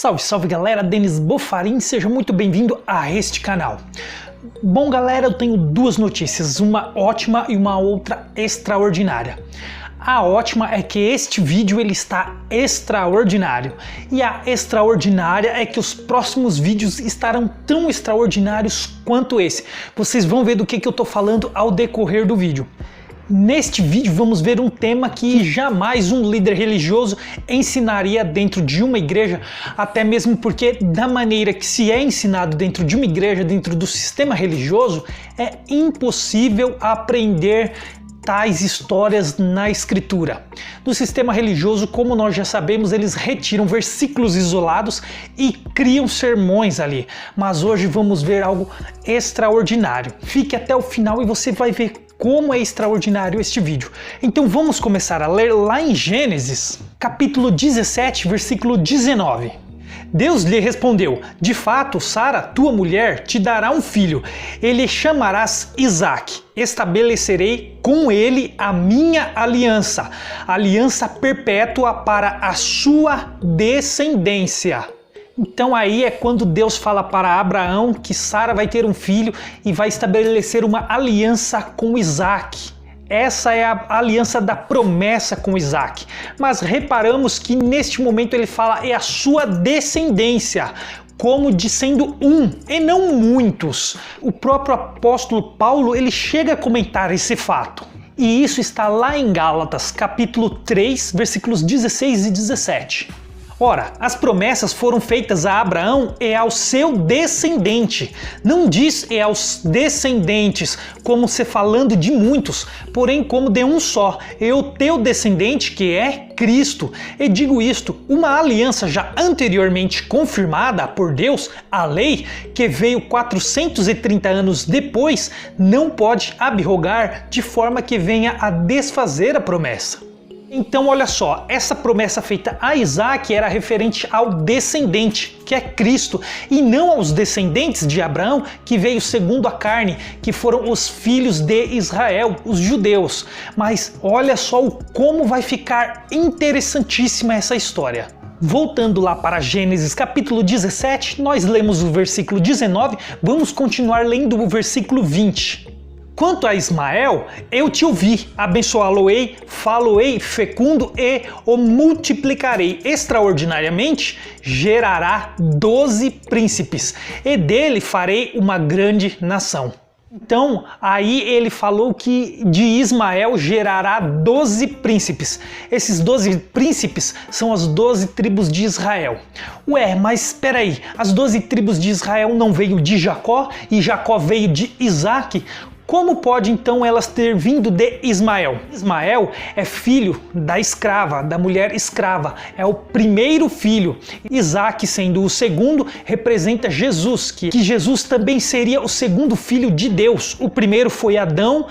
Salve, salve galera, Denis Bofarin, seja muito bem-vindo a este canal. Bom galera, eu tenho duas notícias, uma ótima e uma outra extraordinária. A ótima é que este vídeo ele está extraordinário e a extraordinária é que os próximos vídeos estarão tão extraordinários quanto esse. Vocês vão ver do que eu estou falando ao decorrer do vídeo. Neste vídeo vamos ver um tema que jamais um líder religioso ensinaria dentro de uma igreja, até mesmo porque da maneira que se é ensinado dentro de uma igreja, dentro do sistema religioso, é impossível aprender tais histórias na escritura. No sistema religioso, como nós já sabemos, eles retiram versículos isolados e criam sermões ali. Mas hoje vamos ver algo extraordinário. Fique até o final e você vai ver como é extraordinário este vídeo. Então vamos começar a ler lá em Gênesis, capítulo 17, versículo 19. Deus lhe respondeu: de fato, Sara, tua mulher, te dará um filho. Ele chamarás Isaque. Estabelecerei com ele a minha aliança, aliança perpétua para a sua descendência. Então aí é quando Deus fala para Abraão que Sara vai ter um filho e vai estabelecer uma aliança com Isaque. Essa é a aliança da promessa com Isaque. Mas reparamos que neste momento ele fala é a sua descendência, como de sendo um e não muitos. O próprio apóstolo Paulo ele chega a comentar esse fato. E isso está lá em Gálatas, capítulo 3, versículos 16 e 17. Ora, as promessas foram feitas a Abraão e ao seu descendente. Não diz e aos descendentes, como se falando de muitos, porém como de um só, e o teu descendente, que é Cristo. E digo isto, uma aliança já anteriormente confirmada por Deus, a lei, que veio 430 anos depois, não pode abrogar de forma que venha a desfazer a promessa. Então olha só, essa promessa feita a Isaque era referente ao descendente, que é Cristo, e não aos descendentes de Abraão, que veio segundo a carne, que foram os filhos de Israel, os judeus. Mas olha só como vai ficar interessantíssima essa história. Voltando lá para Gênesis capítulo 17, nós lemos o versículo 19, vamos continuar lendo o versículo 20. Quanto a Ismael, eu te ouvi, abençoá-lo-ei, falo-ei fecundo e o multiplicarei extraordinariamente, gerará 12 príncipes, e dele farei uma grande nação. Então, aí ele falou que de Ismael gerará 12 príncipes. Esses 12 príncipes são as 12 tribos de Israel. Ué, mas espera aí, as 12 tribos de Israel não veio de Jacó e Jacó veio de Isaque? Como pode então elas ter vindo de Ismael? Ismael é filho da escrava, da mulher escrava, é o primeiro filho. Isaque, sendo o segundo, representa Jesus, que Jesus também seria o segundo filho de Deus. O primeiro foi Adão,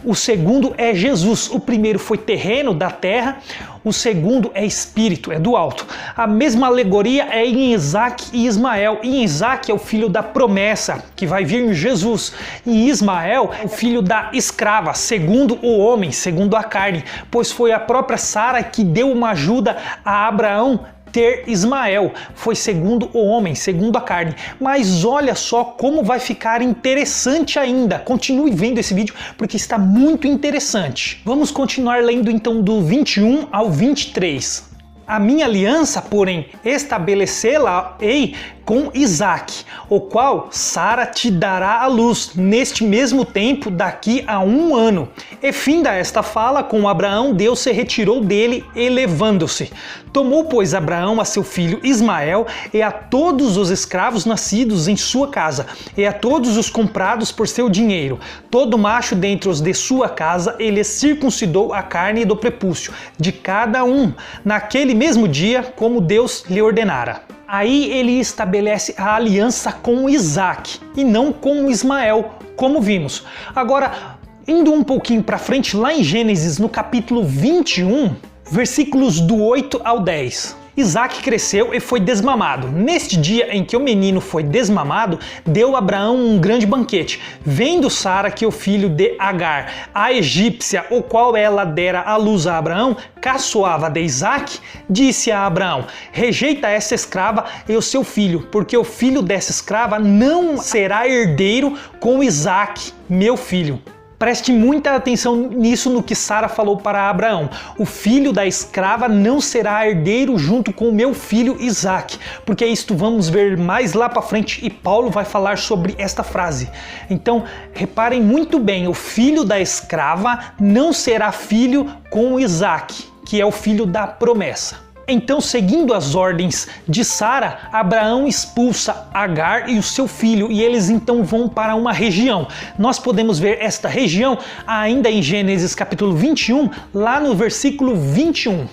o segundo é Jesus. O primeiro foi terreno, da terra, o segundo é espírito, é do alto. A mesma alegoria é em Isaque e Ismael. E Isaque é o filho da promessa, que vai vir em Jesus. E Ismael é o filho da escrava, segundo o homem, segundo a carne. Pois foi a própria Sara que deu uma ajuda a Abraão ter Ismael, foi segundo o homem, segundo a carne. Mas olha só como vai ficar interessante ainda. Continue vendo esse vídeo porque está muito interessante. Vamos continuar lendo então do 21 ao 23. A minha aliança, porém, estabelecê-la-ei com Isaque, o qual Sara te dará à luz neste mesmo tempo daqui a 1 ano. E finda esta fala com Abraão, Deus se retirou dele, elevando-se. Tomou, pois, Abraão a seu filho Ismael e a todos os escravos nascidos em sua casa, e a todos os comprados por seu dinheiro. Todo macho dentre os de sua casa, ele circuncidou a carne do prepúcio de cada um, naquele mesmo dia, como Deus lhe ordenara. Aí ele estabelece a aliança com Isaque e não com Ismael, como vimos. Agora, indo um pouquinho para frente, lá em Gênesis, no capítulo 21, versículos do 8 ao 10. Isaac cresceu e foi desmamado. Neste dia em que o menino foi desmamado, deu Abraão um grande banquete. Vendo Sara que o filho de Agar, a egípcia, o qual ela dera à luz a Abraão, caçoava de Isaac, disse a Abraão: rejeita essa escrava e o seu filho, porque o filho dessa escrava não será herdeiro com Isaac, meu filho. Preste muita atenção nisso no que Sara falou para Abraão. O filho da escrava não será herdeiro junto com o meu filho Isaac, porque isto vamos ver mais lá para frente e Paulo vai falar sobre esta frase. Então, reparem muito bem, o filho da escrava não será filho com Isaac, que é o filho da promessa. Então, seguindo as ordens de Sara, Abraão expulsa Agar e o seu filho e eles então vão para uma região. Nós podemos ver esta região ainda em Gênesis capítulo 21, lá no versículo 21.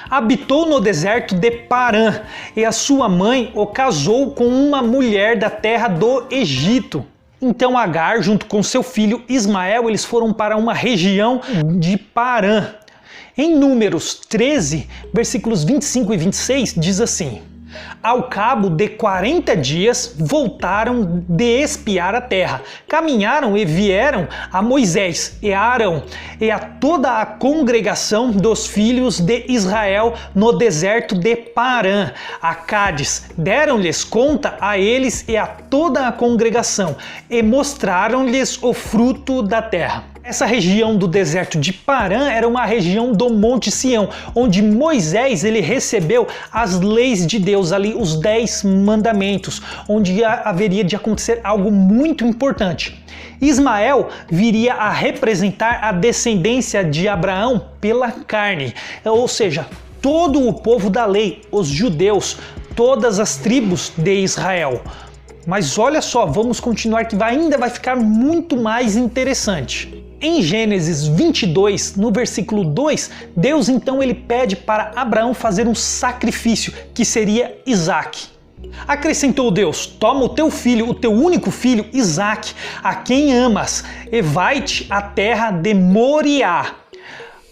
Habitou no deserto de Parã e a sua mãe o casou com uma mulher da terra do Egito. Então Agar, junto com seu filho Ismael, eles foram para uma região de Parã. Em Números 13, versículos 25 e 26, diz assim: ao cabo de 40 dias, voltaram de espiar a terra. Caminharam e vieram a Moisés e a Arão e a toda a congregação dos filhos de Israel no deserto de Parã, a Cádiz. Deram-lhes conta a eles e a toda a congregação e mostraram-lhes o fruto da terra. Essa região do deserto de Parã era uma região do Monte Sião, onde Moisés ele recebeu as leis de Deus ali, os 10 mandamentos, onde haveria de acontecer algo muito importante. Ismael viria a representar a descendência de Abraão pela carne, ou seja, todo o povo da lei, os judeus, todas as tribos de Israel. Mas olha só, vamos continuar que ainda vai ficar muito mais interessante. Em Gênesis 22, no versículo 2, Deus então ele pede para Abraão fazer um sacrifício, que seria Isaac. Acrescentou Deus: toma o teu filho, o teu único filho, Isaac, a quem amas, e vai-te à terra de Moriá.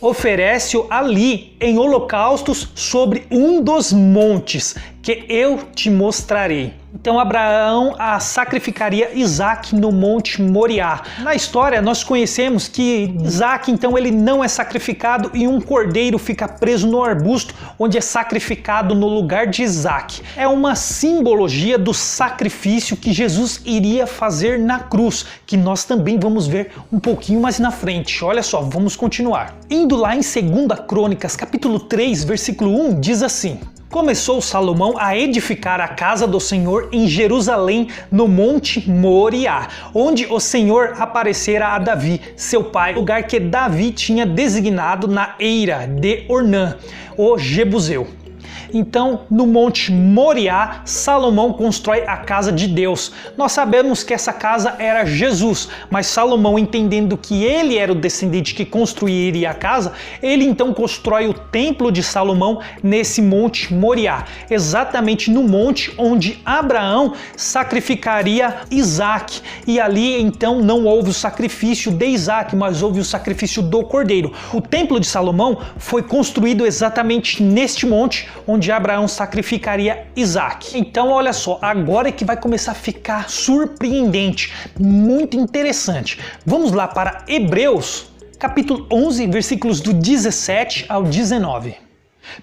Oferece-o ali em holocaustos sobre um dos montes que eu te mostrarei. Então Abraão sacrificaria Isaac no Monte Moriá. Na história nós conhecemos que Isaac então ele não é sacrificado e um cordeiro fica preso no arbusto onde é sacrificado no lugar de Isaac. É uma simbologia do sacrifício que Jesus iria fazer na cruz, que nós também vamos ver um pouquinho mais na frente. Olha só, vamos continuar. Indo lá em 2 Crônicas, capítulo 3, versículo 1, diz assim: começou Salomão a edificar a casa do Senhor em Jerusalém, no Monte Moriá, onde o Senhor aparecera a Davi, seu pai, lugar que Davi tinha designado na eira de Ornã, o Jebuseu. Então, no Monte Moriá, Salomão constrói a casa de Deus. Nós sabemos que essa casa era Jesus, mas Salomão, entendendo que ele era o descendente que construiria a casa, ele então constrói o templo de Salomão nesse Monte Moriá, exatamente no monte onde Abraão sacrificaria Isaac. E ali então não houve o sacrifício de Isaac, mas houve o sacrifício do cordeiro. O templo de Salomão foi construído exatamente neste monte onde Abraão sacrificaria Isaac. Então olha só, agora é que vai começar a ficar surpreendente, muito interessante. Vamos lá para Hebreus, capítulo 11, versículos do 17 ao 19.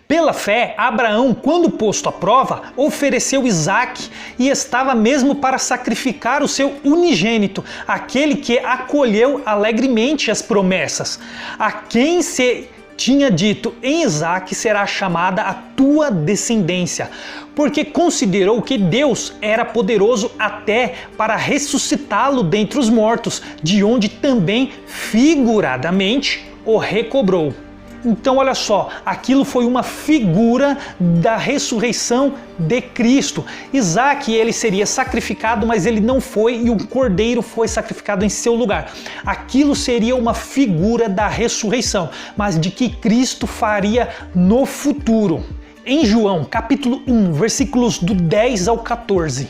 Pela fé, Abraão, quando posto à prova, ofereceu Isaac e estava mesmo para sacrificar o seu unigênito, aquele que acolheu alegremente as promessas, a quem se tinha dito: em Isaac será chamada a tua descendência, porque considerou que Deus era poderoso até para ressuscitá-lo dentre os mortos, de onde também figuradamente o recobrou. Então olha só, aquilo foi uma figura da ressurreição de Cristo. Isaac ele seria sacrificado, mas ele não foi, e um cordeiro foi sacrificado em seu lugar. Aquilo seria uma figura da ressurreição, mas de que Cristo faria no futuro. Em João capítulo 1, versículos do 10 ao 14.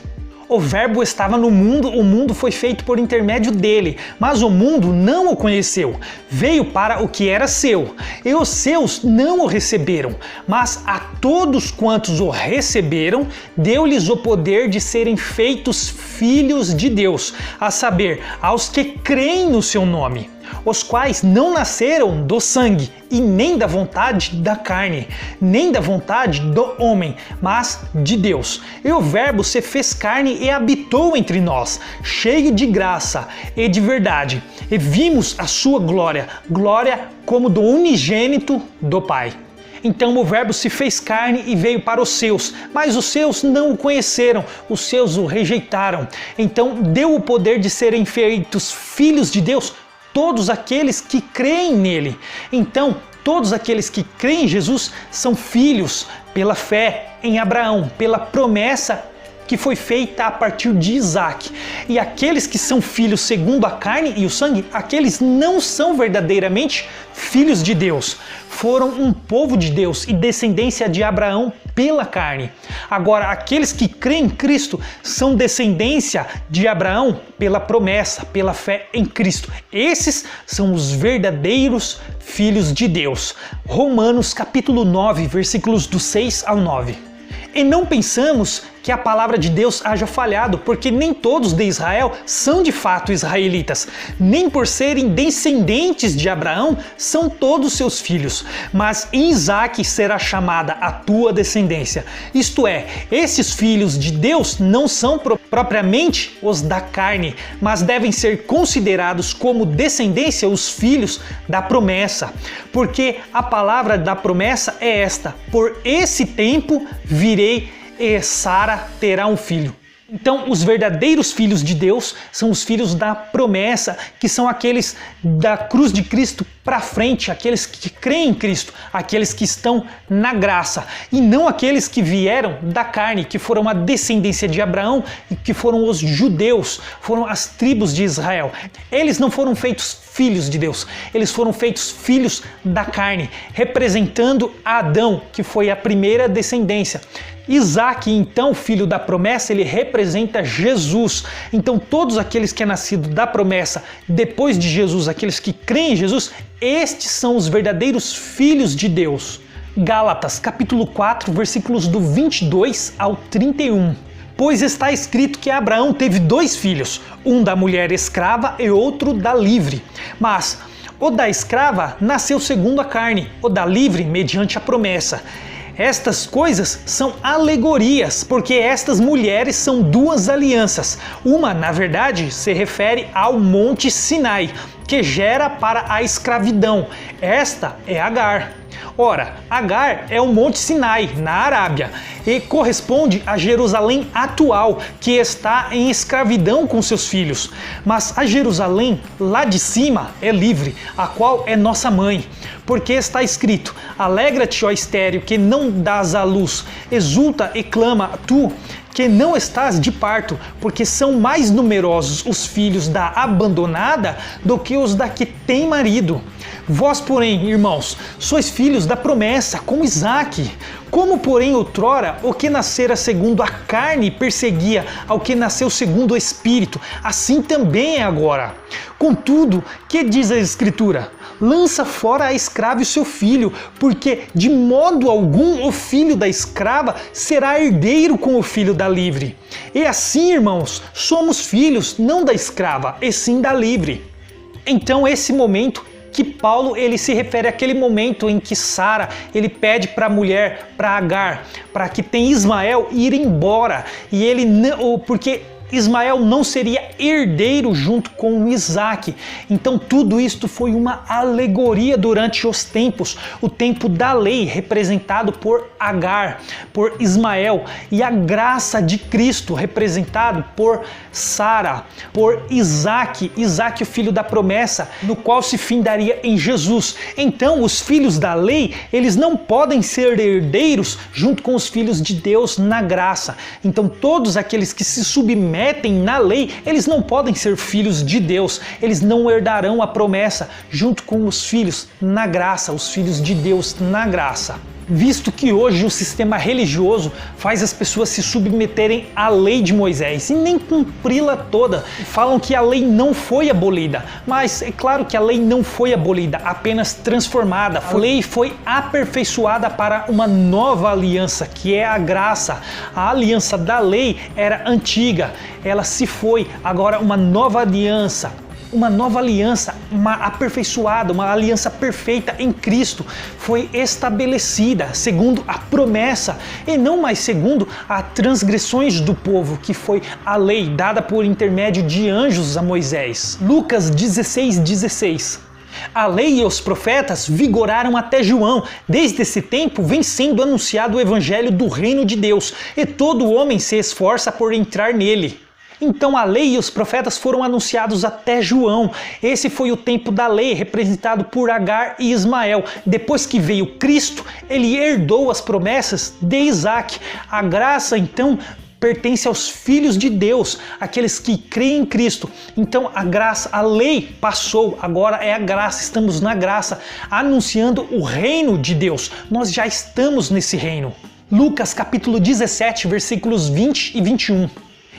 O Verbo estava no mundo, o mundo foi feito por intermédio dele, mas o mundo não o conheceu. Veio para o que era seu, e os seus não o receberam. Mas a todos quantos o receberam, deu-lhes o poder de serem feitos filhos de Deus, a saber, aos que creem no seu nome, os quais não nasceram do sangue, e nem da vontade da carne, nem da vontade do homem, mas de Deus. E o Verbo se fez carne e habitou entre nós, cheio de graça e de verdade. E vimos a sua glória, glória como do unigênito do Pai. Então o Verbo se fez carne e veio para os seus, mas os seus não o conheceram, os seus o rejeitaram. Então deu o poder de serem feitos filhos de Deus todos aqueles que creem nele. Então, todos aqueles que creem em Jesus são filhos pela fé em Abraão, pela promessa que foi feita a partir de Isaac. E aqueles que são filhos segundo a carne e o sangue, aqueles não são verdadeiramente filhos de Deus. Foram um povo de Deus e descendência de Abraão pela carne. Agora, aqueles que creem em Cristo são descendência de Abraão pela promessa, pela fé em Cristo. Esses são os verdadeiros filhos de Deus. Romanos capítulo 9, versículos do 6 ao 9. E não pensamos que a palavra de Deus haja falhado, porque nem todos de Israel são de fato israelitas, nem por serem descendentes de Abraão são todos seus filhos, mas em Isaque será chamada a tua descendência. Isto é, esses filhos de Deus não são propriamente os da carne, mas devem ser considerados como descendência os filhos da promessa, porque a palavra da promessa é esta: por esse tempo virei e Sara terá um filho. Então, os verdadeiros filhos de Deus são os filhos da promessa, que são aqueles da cruz de Cristo para frente, aqueles que creem em Cristo, aqueles que estão na graça, e não aqueles que vieram da carne, que foram a descendência de Abraão e que foram os judeus, foram as tribos de Israel. Eles não foram feitos filhos de Deus, eles foram feitos filhos da carne, representando Adão, que foi a primeira descendência. Isaque, então, filho da promessa, ele representa Jesus. Então, todos aqueles que é nascido da promessa depois de Jesus, aqueles que creem em Jesus, estes são os verdadeiros filhos de Deus. Gálatas, capítulo 4, versículos do 22 ao 31. Pois está escrito que Abraão teve 2 filhos, um da mulher escrava e outro da livre. Mas o da escrava nasceu segundo a carne, o da livre mediante a promessa. Estas coisas são alegorias, porque estas mulheres são 2 alianças. Uma, na verdade, se refere ao Monte Sinai, que gera para a escravidão. Esta é Agar. Ora, Agar é o Monte Sinai, na Arábia, e corresponde a Jerusalém atual, que está em escravidão com seus filhos. Mas a Jerusalém, lá de cima, é livre, a qual é nossa mãe. Porque está escrito: alegra-te, ó estéril, que não dás à luz, exulta e clama, tu que não estás de parto, porque são mais numerosos os filhos da abandonada do que os da que tem marido. Vós, porém, irmãos, sois filhos da promessa, como Isaque. Como, porém, outrora, o que nascera segundo a carne perseguia ao que nasceu segundo o Espírito, assim também é agora. Contudo, que diz a Escritura? Lança fora a escrava e o seu filho, porque de modo algum o filho da escrava será herdeiro com o filho da livre. E assim, irmãos, somos filhos não da escrava, e sim da livre. Então, esse momento que Paulo ele se refere àquele momento em que Sara ele pede para a mulher, para Agar, para que tem Ismael ir embora, e ele não, porque Ismael não seria herdeiro junto com Isaque. Então tudo isto foi uma alegoria durante os tempos, o tempo da lei representado por Agar, por Ismael, e a graça de Cristo representado por Sara, por Isaque, Isaque o filho da promessa, no qual se findaria em Jesus. Então os filhos da lei, eles não podem ser herdeiros junto com os filhos de Deus na graça. Então todos aqueles que se submetem na lei, eles não podem ser filhos de Deus, eles não herdarão a promessa junto com os filhos na graça, os filhos de Deus na graça. visto que hoje o sistema religioso faz as pessoas se submeterem à lei de Moisés e nem cumpri-la toda. Falam que a lei não foi abolida, mas é claro que a lei não foi abolida, apenas transformada. A lei foi aperfeiçoada para uma nova aliança, que é a graça. A aliança da lei era antiga, ela se foi, agora uma nova aliança, uma aperfeiçoada, uma aliança perfeita em Cristo foi estabelecida segundo a promessa e não mais segundo as transgressões do povo, que foi a lei dada por intermédio de anjos a Moisés. Lucas 16:16. A lei e os profetas vigoraram até João. Desde esse tempo vem sendo anunciado o evangelho do reino de Deus, e todo homem se esforça por entrar nele. Então a lei e os profetas foram anunciados até João. Esse foi o tempo da lei, representado por Agar e Ismael. Depois que veio Cristo, ele herdou as promessas de Isaac. A graça, então, pertence aos filhos de Deus, aqueles que creem em Cristo. Então a graça, a lei passou, agora é a graça, estamos na graça, anunciando o reino de Deus. Nós já estamos nesse reino. Lucas capítulo 17, versículos 20 e 21.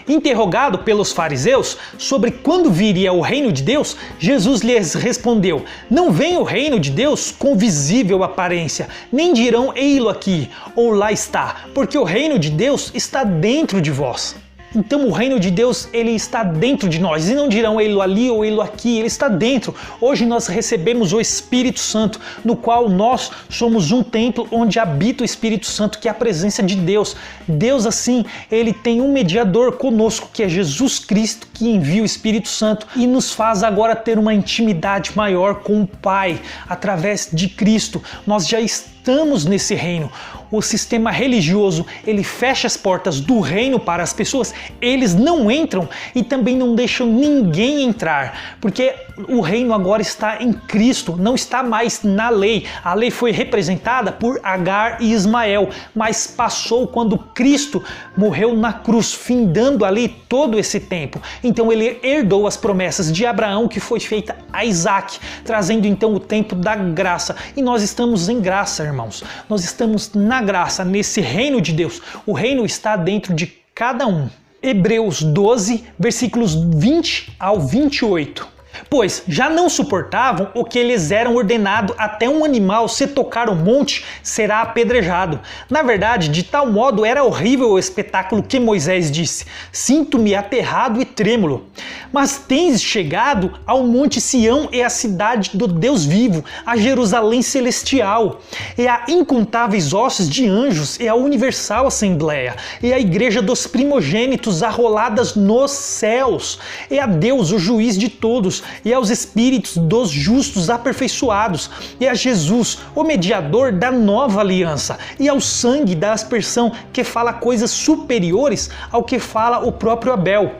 Interrogado pelos fariseus sobre quando viria o reino de Deus, Jesus lhes respondeu: não vem o reino de Deus com visível aparência, nem dirão ei-lo aqui ou lá está, porque o reino de Deus está dentro de vós. Então o reino de Deus, ele está dentro de nós, e não dirão ele ali ou ele aqui, ele está dentro. Hoje nós recebemos o Espírito Santo, no qual nós somos um templo onde habita o Espírito Santo, que é a presença de Deus. Deus, assim, ele tem um mediador conosco, que é Jesus Cristo, que envia o Espírito Santo e nos faz agora ter uma intimidade maior com o Pai, através de Cristo. Nós já estamos nesse reino. O sistema religioso, ele fecha as portas do reino para as pessoas, eles não entram e também não deixam ninguém entrar, porque o reino agora está em Cristo, não está mais na lei. A lei foi representada por Agar e Ismael, mas passou quando Cristo morreu na cruz, findando ali todo esse tempo. Então ele herdou as promessas de Abraão, que foi feita a Isaac, trazendo então o tempo da graça. E nós estamos em graça, irmãos. Nós estamos na graça, nesse reino de Deus. O reino está dentro de cada um. Hebreus 12, versículos 20 ao 28. Pois já não suportavam o que lhes era ordenado, até um animal, se tocar o monte, será apedrejado. Na verdade, de tal modo era horrível o espetáculo que Moisés disse: sinto-me aterrado e trêmulo. Mas tens chegado ao monte Sião e à cidade do Deus vivo, a Jerusalém celestial, e a incontáveis hostes de anjos, e a universal assembleia, e a igreja dos primogênitos arroladas nos céus, e a Deus, o juiz de todos, e aos espíritos dos justos aperfeiçoados, e a Jesus, o mediador da nova aliança, e ao sangue da aspersão, que fala coisas superiores ao que fala o próprio Abel.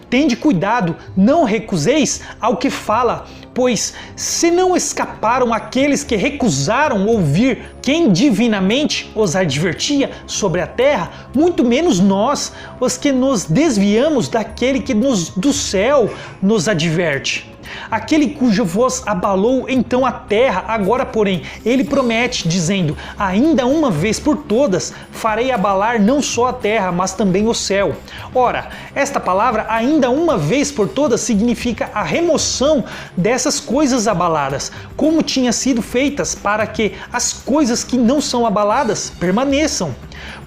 Tende cuidado, não recuseis ao que fala, pois se não escaparam aqueles que recusaram ouvir quem divinamente os advertia sobre a terra, muito menos nós, os que nos desviamos daquele que do céu nos adverte. Aquele cuja voz abalou então a terra, agora porém ele promete, dizendo: ainda uma vez por todas farei abalar não só a terra, mas também o céu. Ora, esta palavra ainda uma vez por todas significa a remoção dessas coisas abaladas, como tinha sido feitas para que as coisas que não são abaladas permaneçam.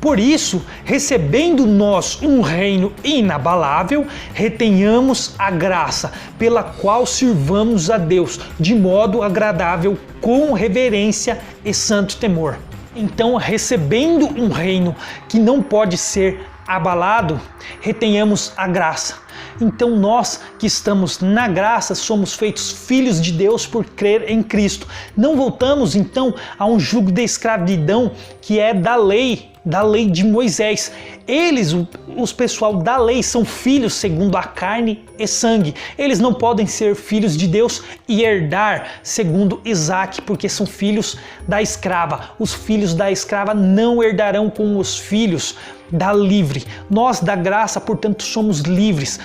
Por isso, recebendo nós um reino inabalável, retenhamos a graça, pela qual sirvamos a Deus de modo agradável, com reverência e santo temor. Então, recebendo um reino que não pode ser abalado, retenhamos a graça. Então nós que estamos na graça somos feitos filhos de Deus por crer em Cristo. Não voltamos então a um jugo de escravidão que é da lei de Moisés. Eles, os pessoal da lei, são filhos segundo a carne e sangue. Eles não podem ser filhos de Deus e herdar segundo Isaac, porque são filhos da escrava. Os filhos da escrava não herdarão com os filhos dá livre. Nós da graça, portanto, somos livres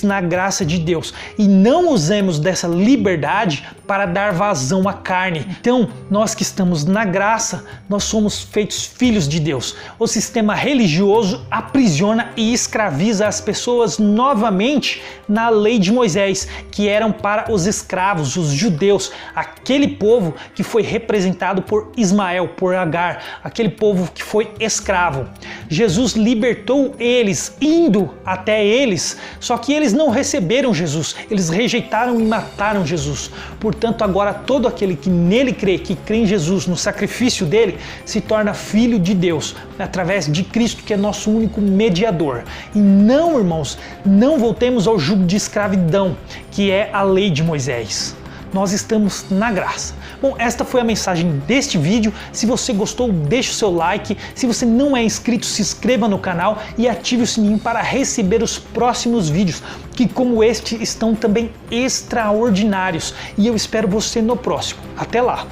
na graça de Deus. E não usemos dessa liberdade para dar vazão à carne. Então, nós que estamos na graça, nós somos feitos filhos de Deus. O sistema religioso aprisiona e escraviza as pessoas novamente na lei de Moisés, que eram para os escravos, os judeus, aquele povo que foi representado por Ismael, por Agar, aquele povo que foi escravo. Jesus libertou eles, indo até eles, só que eles não receberam Jesus, eles rejeitaram e mataram Jesus. Portanto, agora todo aquele que nele crê, que crê em Jesus, no sacrifício dele, se torna filho de Deus, através de Cristo, que é nosso único mediador. E não, irmãos, não voltemos ao jugo de escravidão, que é a lei de Moisés. Nós estamos na graça. Bom, esta foi a mensagem deste vídeo. Se você gostou, deixe o seu like. Se você não é inscrito, se inscreva no canal e ative o sininho para receber os próximos vídeos, que como este estão também extraordinários. E eu espero você no próximo. Até lá!